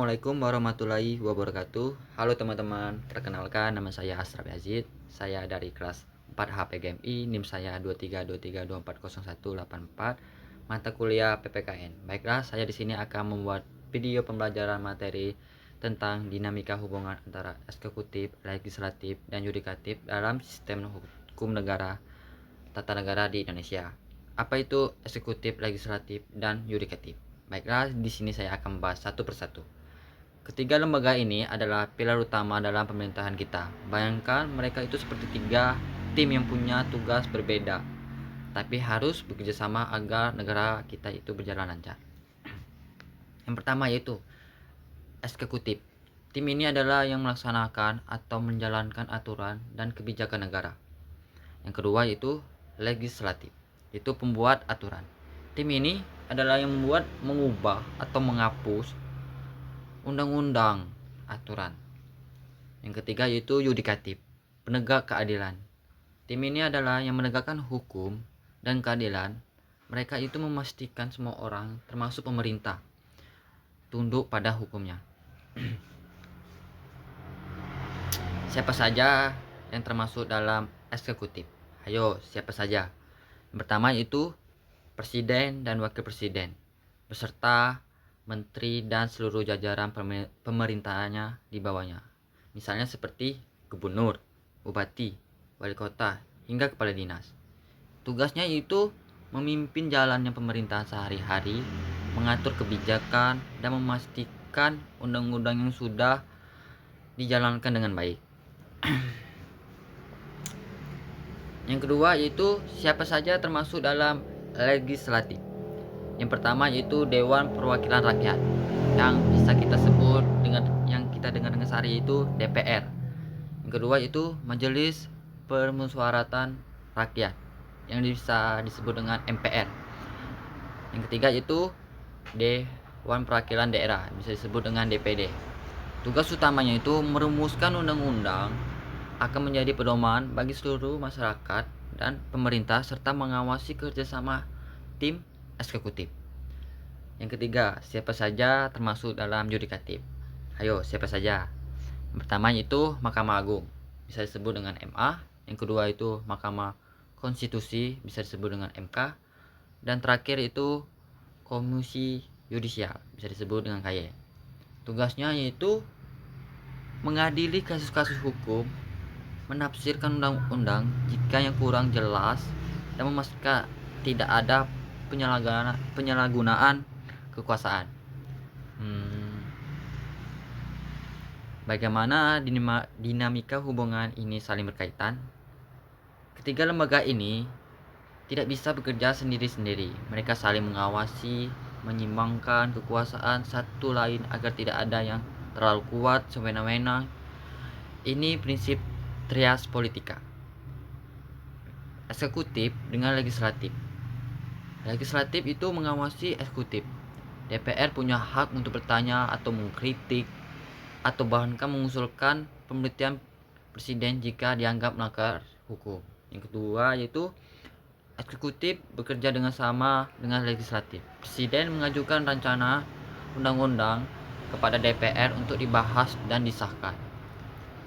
Assalamualaikum warahmatullahi wabarakatuh. Halo teman-teman, perkenalkan nama saya Asraf Yazid. Saya dari kelas 4 HPGMI, NIM saya 2323240184, mata kuliah PPKN. Baiklah, saya di sini akan membuat video pembelajaran materi tentang dinamika hubungan antara eksekutif, legislatif, dan yudikatif dalam sistem hukum negara tata negara di Indonesia. Apa itu eksekutif, legislatif, dan yudikatif? Baiklah, di sini saya akan membahas satu persatu. Ketiga lembaga ini adalah pilar utama dalam pemerintahan kita. Bayangkan mereka itu seperti tiga tim yang punya tugas berbeda, tapi harus bekerja sama agar negara kita itu berjalan lancar. Yang pertama yaitu eksekutif. Tim ini adalah yang melaksanakan atau menjalankan aturan dan kebijakan negara. Yang kedua yaitu legislatif, yaitu pembuat aturan. Tim ini adalah yang mengubah atau menghapus undang-undang, aturan. Yang ketiga yaitu yudikatif, penegak keadilan. Tim ini adalah yang menegakkan hukum dan keadilan. Mereka itu memastikan semua orang, termasuk pemerintah, tunduk pada hukumnya. Siapa saja yang termasuk dalam eksekutif? Ayo, siapa saja? Yang pertama yaitu Presiden dan Wakil Presiden beserta menteri dan seluruh jajaran pemerintahannya di bawahnya. Misalnya seperti gubernur, bupati, wali kota, hingga kepala dinas. Tugasnya itu memimpin jalannya pemerintahan sehari-hari, mengatur kebijakan, dan memastikan undang-undang yang sudah dijalankan dengan baik. Yang kedua yaitu siapa saja termasuk dalam legislatif. Yang pertama yaitu Dewan Perwakilan Rakyat, yang bisa kita sebut dengan yang kita dengar sehari itu DPR. Yang kedua yaitu Majelis Permusyawaratan Rakyat, yang bisa disebut dengan MPR. Yang ketiga yaitu Dewan Perwakilan Daerah, bisa disebut dengan DPD. Tugas utamanya itu merumuskan undang-undang, akan menjadi pedoman bagi seluruh masyarakat dan pemerintah, serta mengawasi kerjasama tim eksekutif. Yang ketiga, siapa saja termasuk dalam yudikatif? Ayo, siapa saja? Yang pertama itu Mahkamah Agung, bisa disebut dengan MA. Yang kedua itu Mahkamah Konstitusi, bisa disebut dengan MK. Dan terakhir itu Komisi Yudisial, bisa disebut dengan KY. Tugasnya yaitu mengadili kasus-kasus hukum, menafsirkan undang-undang jika yang kurang jelas, dan memastikan tidak ada penyalahgunaan kekuasaan. Bagaimana dinamika hubungan ini saling berkaitan? Ketiga lembaga ini tidak bisa bekerja sendiri-sendiri. Mereka saling mengawasi, menyimbangkan kekuasaan satu lain agar tidak ada yang terlalu kuat semena-mena. Ini prinsip trias politika. Eksekutif dengan legislatif. Legislatif itu mengawasi eksekutif. DPR punya hak untuk bertanya atau mengkritik atau bahkan mengusulkan pemberhentian presiden jika dianggap melanggar hukum. Yang kedua yaitu eksekutif bekerja dengan sama dengan legislatif. Presiden mengajukan rencana undang-undang kepada DPR untuk dibahas dan disahkan.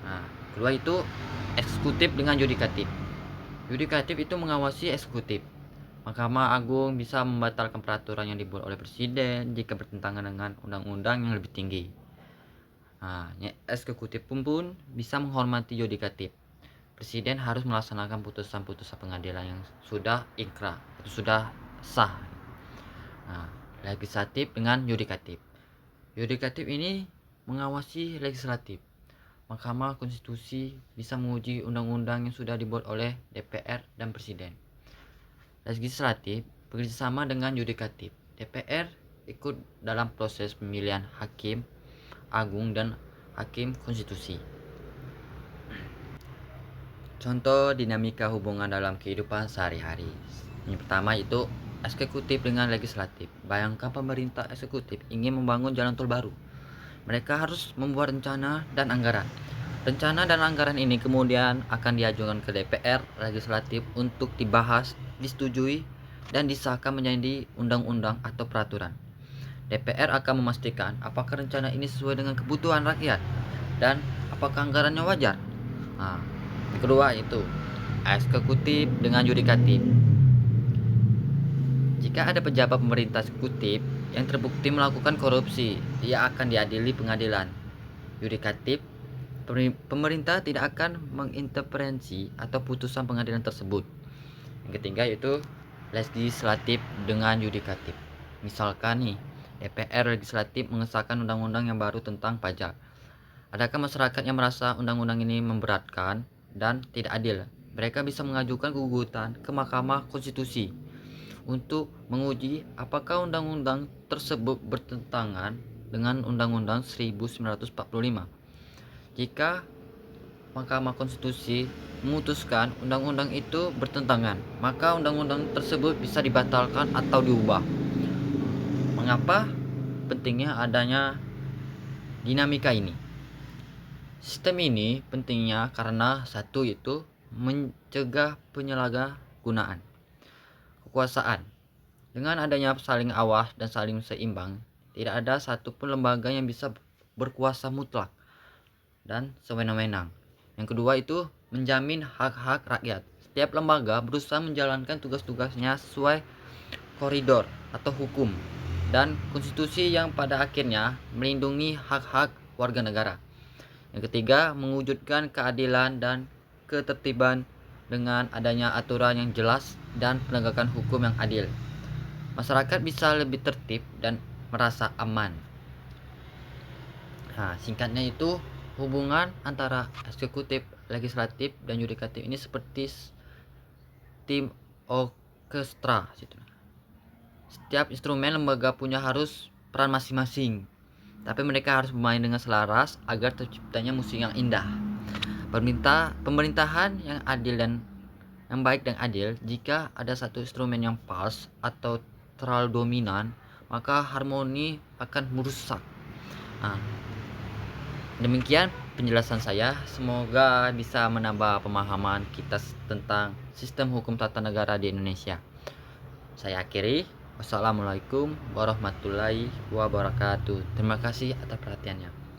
Nah, kedua itu eksekutif dengan yudikatif. Yudikatif itu mengawasi eksekutif. Mahkamah Agung bisa membatalkan peraturan yang dibuat oleh presiden jika bertentangan dengan undang-undang yang lebih tinggi. Nah, eksekutif pun bisa menghormati yudikatif. Presiden harus melaksanakan putusan-putusan pengadilan yang sudah inkrah, itu sudah sah. Nah, legislatif dengan yudikatif. Yudikatif ini mengawasi legislatif. Mahkamah Konstitusi bisa menguji undang-undang yang sudah dibuat oleh DPR dan Presiden. Legislatif bekerjasama dengan yudikatif. DPR ikut dalam proses pemilihan hakim agung dan hakim konstitusi. Contoh dinamika hubungan dalam kehidupan sehari-hari. Yang pertama itu eksekutif dengan legislatif. Bayangkan pemerintah eksekutif ingin membangun jalan tol baru. Mereka harus membuat rencana dan anggaran. Rencana dan anggaran ini kemudian akan diajukan ke DPR legislatif untuk dibahas, disetujui, dan disahkan menjadi undang-undang atau peraturan. DPR akan memastikan apakah rencana ini sesuai dengan kebutuhan rakyat dan apakah anggarannya wajar. Nah, yang kedua itu eksekutif dengan yudikatif. Jika ada pejabat pemerintah eksekutif yang terbukti melakukan korupsi, ia akan diadili pengadilan. Yudikatif, pemerintah tidak akan mengintervensi atau putusan pengadilan tersebut. Yang ketiga yaitu legislatif dengan yudikatif. Misalkan nih, DPR legislatif mengesahkan undang-undang yang baru tentang pajak. Adakah masyarakat yang merasa undang-undang ini memberatkan dan tidak adil? Mereka bisa mengajukan gugatan ke Mahkamah Konstitusi untuk menguji apakah undang-undang tersebut bertentangan dengan Undang-Undang 1945. Jika Mahkamah Konstitusi memutuskan undang-undang itu bertentangan, maka undang-undang tersebut bisa dibatalkan atau diubah. Mengapa pentingnya adanya dinamika ini? Sistem ini pentingnya karena satu itu mencegah penyalahgunaan kekuasaan. Dengan adanya saling awas dan saling seimbang, tidak ada satupun lembaga yang bisa berkuasa mutlak dan sewenang-wenang. Yang kedua itu menjamin hak-hak rakyat. Setiap lembaga berusaha menjalankan tugas-tugasnya sesuai koridor atau hukum dan konstitusi yang pada akhirnya melindungi hak-hak warga negara. Yang ketiga, mewujudkan keadilan dan ketertiban dengan adanya aturan yang jelas dan penegakan hukum yang adil. Masyarakat bisa lebih tertib dan merasa aman. Nah, singkatnya itu hubungan antara eksekutif, legislatif, dan yudikatif ini seperti tim orkestra. Setiap instrumen lembaga punya harus peran masing-masing, tapi mereka harus bermain dengan selaras agar terciptanya musik yang indah. Pemerintahan yang adil dan yang baik dan adil, jika ada satu instrumen yang pas atau terlalu dominan, maka harmoni akan merusak. Nah, demikian penjelasan saya. Semoga bisa menambah pemahaman kita tentang sistem hukum tata negara di Indonesia. Saya akhiri. Wassalamualaikum warahmatullahi wabarakatuh. Terima kasih atas perhatiannya.